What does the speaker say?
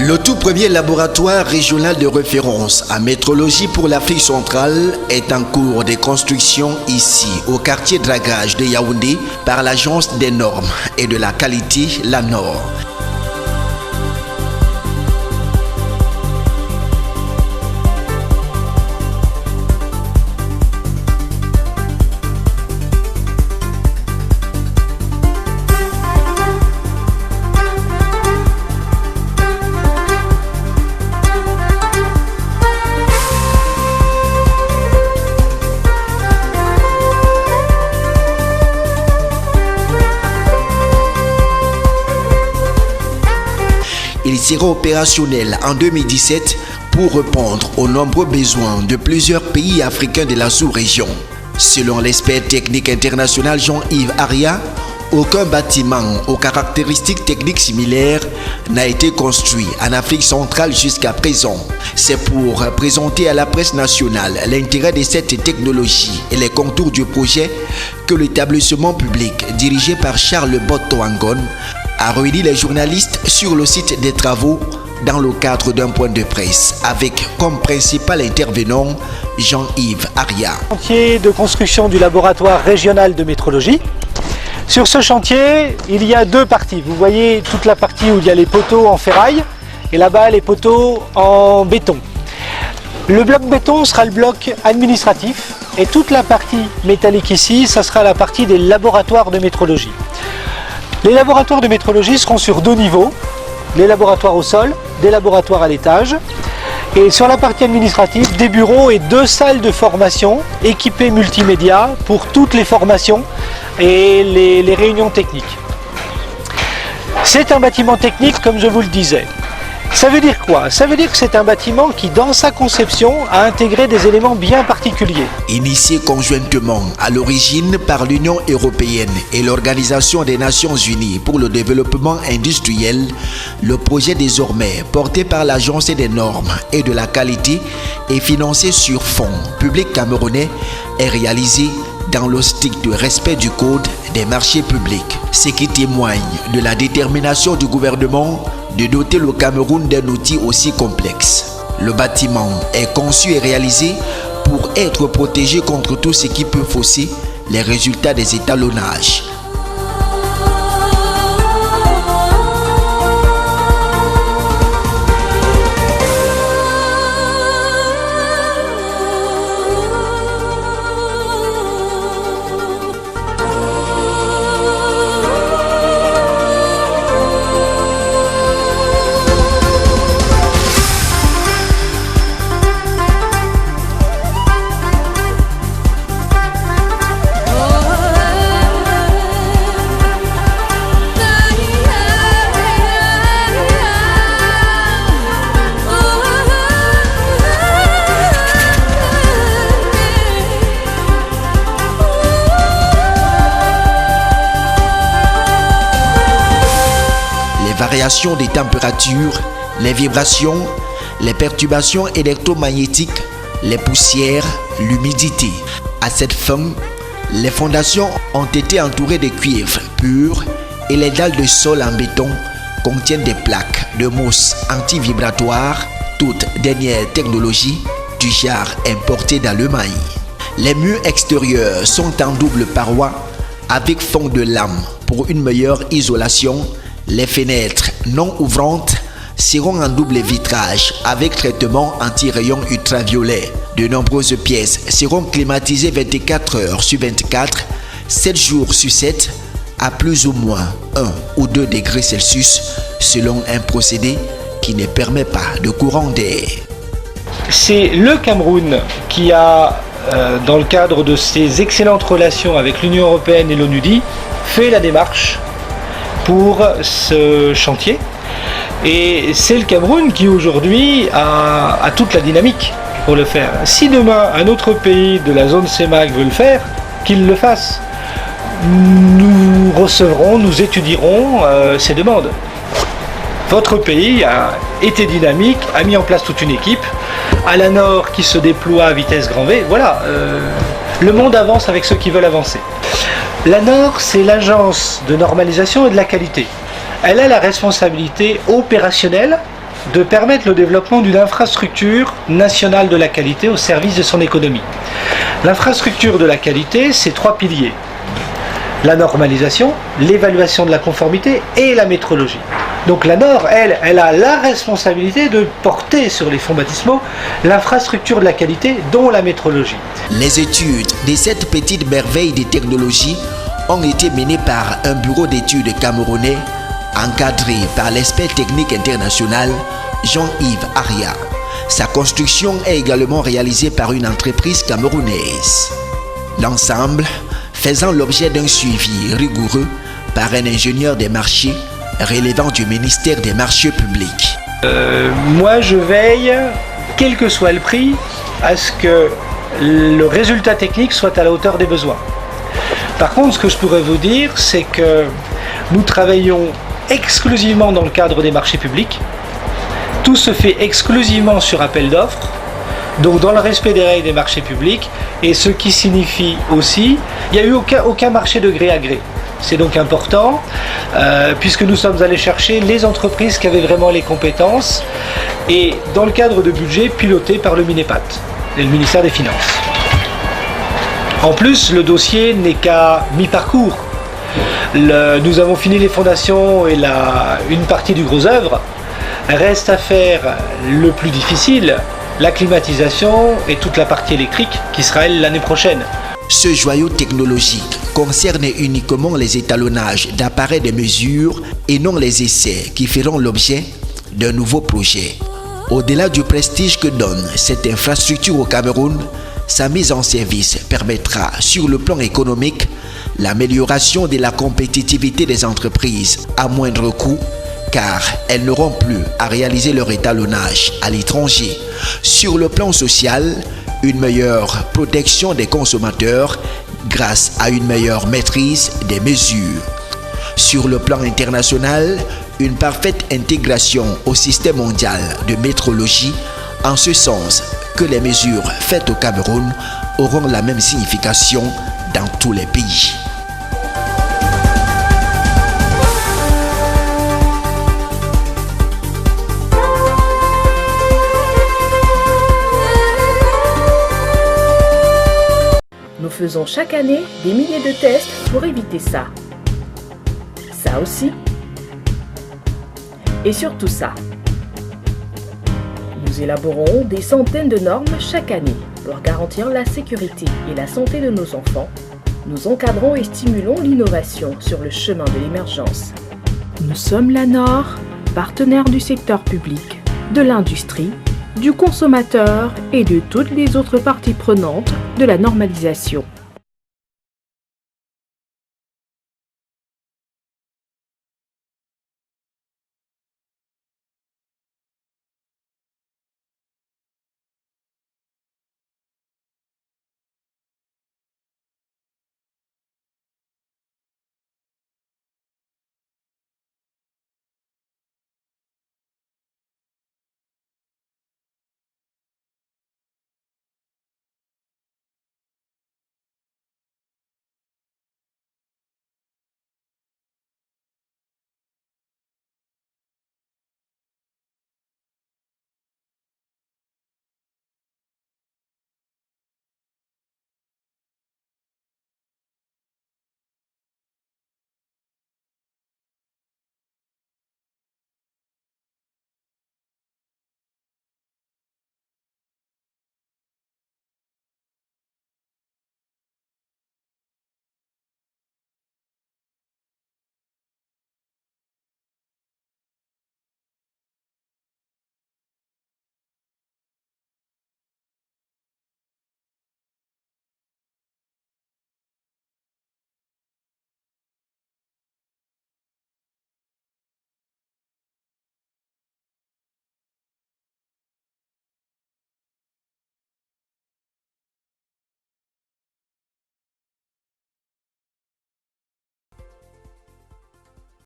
Le tout premier laboratoire régional de référence en métrologie pour l'Afrique centrale est en cours de construction ici, au quartier dragage de Yaoundé, par l'Agence des normes et de la qualité, l'ANOR. Il sera opérationnel en 2017 pour répondre aux nombreux besoins de plusieurs pays africains de la sous-région. Selon l'expert technique international Jean-Yves Aria, aucun bâtiment aux caractéristiques techniques similaires n'a été construit en Afrique centrale jusqu'à présent. C'est pour présenter à la presse nationale l'intérêt de cette technologie et les contours du projet que l'établissement public dirigé par Charles Botto-Angon a réuni les journalistes sur le site des travaux dans le cadre d'un point de presse avec comme principal intervenant Jean-Yves Aria. Chantier de construction du laboratoire régional de métrologie. Sur ce chantier, il y a deux parties. Vous voyez toute la partie où il y a les poteaux en ferraille et là-bas les poteaux en béton. Le bloc béton sera le bloc administratif et toute la partie métallique ici, ça sera la partie des laboratoires de métrologie. Les laboratoires de métrologie seront sur deux niveaux, les laboratoires au sol, des laboratoires à l'étage. Et sur la partie administrative, des bureaux et deux salles de formation équipées multimédia pour toutes les formations et les réunions techniques. C'est un bâtiment technique comme je vous le disais. Ça veut dire quoi? Ça veut dire que c'est un bâtiment qui, dans sa conception, a intégré des éléments bien particuliers. Initié conjointement à l'origine par l'Union européenne et l'Organisation des Nations Unies pour le développement industriel, le projet désormais porté par l'Agence des normes et de la qualité et financé sur fonds publics camerounais est réalisé dans le strict respect du code des marchés publics, ce qui témoigne de la détermination du gouvernement de doter le Cameroun d'un outil aussi complexe. Le bâtiment est conçu et réalisé pour être protégé contre tout ce qui peut fausser les résultats des étalonnages. Variations des températures, les vibrations, les perturbations électromagnétiques, les poussières, l'humidité. À cette fin, les fondations ont été entourées de cuivre pur et les dalles de sol en béton contiennent des plaques de mousse anti-vibratoire, toute dernière technologie du genre importée d'Allemagne. Les murs extérieurs sont en double paroi avec fond de lame pour une meilleure isolation. Les fenêtres non ouvrantes seront en double vitrage avec traitement anti-rayons ultraviolets. De nombreuses pièces seront climatisées 24 heures sur 24, 7 jours sur 7, à plus ou moins 1 ou 2 degrés Celsius selon un procédé qui ne permet pas de courant d'air. C'est le Cameroun qui a, dans le cadre de ses excellentes relations avec l'Union européenne et l'ONUDI, fait la démarche pour ce chantier. Et c'est le Cameroun qui aujourd'hui a toute la dynamique pour le faire. Si demain un autre pays de la zone CEMAC veut le faire, qu'il le fasse. Nous recevrons, nous étudierons ces demandes. Votre pays a été dynamique, a mis en place toute une équipe, à la Nord qui se déploie à vitesse grand V. Voilà, le monde avance avec ceux qui veulent avancer. L'ANOR, c'est l'agence de normalisation et de la qualité. Elle a la responsabilité opérationnelle de permettre le développement d'une infrastructure nationale de la qualité au service de son économie. L'infrastructure de la qualité, c'est 3 piliers. La normalisation, l'évaluation de la conformité et la métrologie. Donc la NOR, elle a la responsabilité de porter sur les fonds baptismaux l'infrastructure de la qualité, dont la métrologie. Les études de cette petite merveille des technologies ont été menées par un bureau d'études camerounais encadré par l'expert technique international Jean-Yves Aria. Sa construction est également réalisée par une entreprise camerounaise. L'ensemble faisant l'objet d'un suivi rigoureux par un ingénieur des marchés relevant du ministère des marchés publics. Moi, je veille, quel que soit le prix, à ce que le résultat technique soit à la hauteur des besoins. Par contre, ce que je pourrais vous dire, c'est que nous travaillons exclusivement dans le cadre des marchés publics. Tout se fait exclusivement sur appel d'offres, donc dans le respect des règles des marchés publics, et ce qui signifie aussi, il n'y a eu aucun marché de gré à gré. C'est donc important, puisque nous sommes allés chercher les entreprises qui avaient vraiment les compétences, et dans le cadre de budget piloté par le MINEPAT, et le ministère des Finances. En plus, le dossier n'est qu'à mi-parcours. Nous avons fini les fondations et une partie du gros œuvre. Reste à faire le plus difficile, la climatisation et toute la partie électrique qui sera elle l'année prochaine. Ce joyau technologique concerne uniquement les étalonnages d'appareils de mesure et non les essais qui feront l'objet d'un nouveau projet. Au-delà du prestige que donne cette infrastructure au Cameroun, sa mise en service permettra sur le plan économique l'amélioration de la compétitivité des entreprises à moindre coût, car elles n'auront plus à réaliser leur étalonnage à l'étranger. Sur le plan social, une meilleure protection des consommateurs grâce à une meilleure maîtrise des mesures. Sur le plan international, une parfaite intégration au système mondial de métrologie, en ce sens que les mesures faites au Cameroun auront la même signification dans tous les pays. Nous faisons chaque année des milliers de tests pour éviter ça. Ça aussi. Et surtout ça. Nous élaborons des centaines de normes chaque année pour garantir la sécurité et la santé de nos enfants. Nous encadrons et stimulons l'innovation sur le chemin de l'émergence. Nous sommes la NOR, partenaire du secteur public, de l'industrie, du consommateur et de toutes les autres parties prenantes de la normalisation.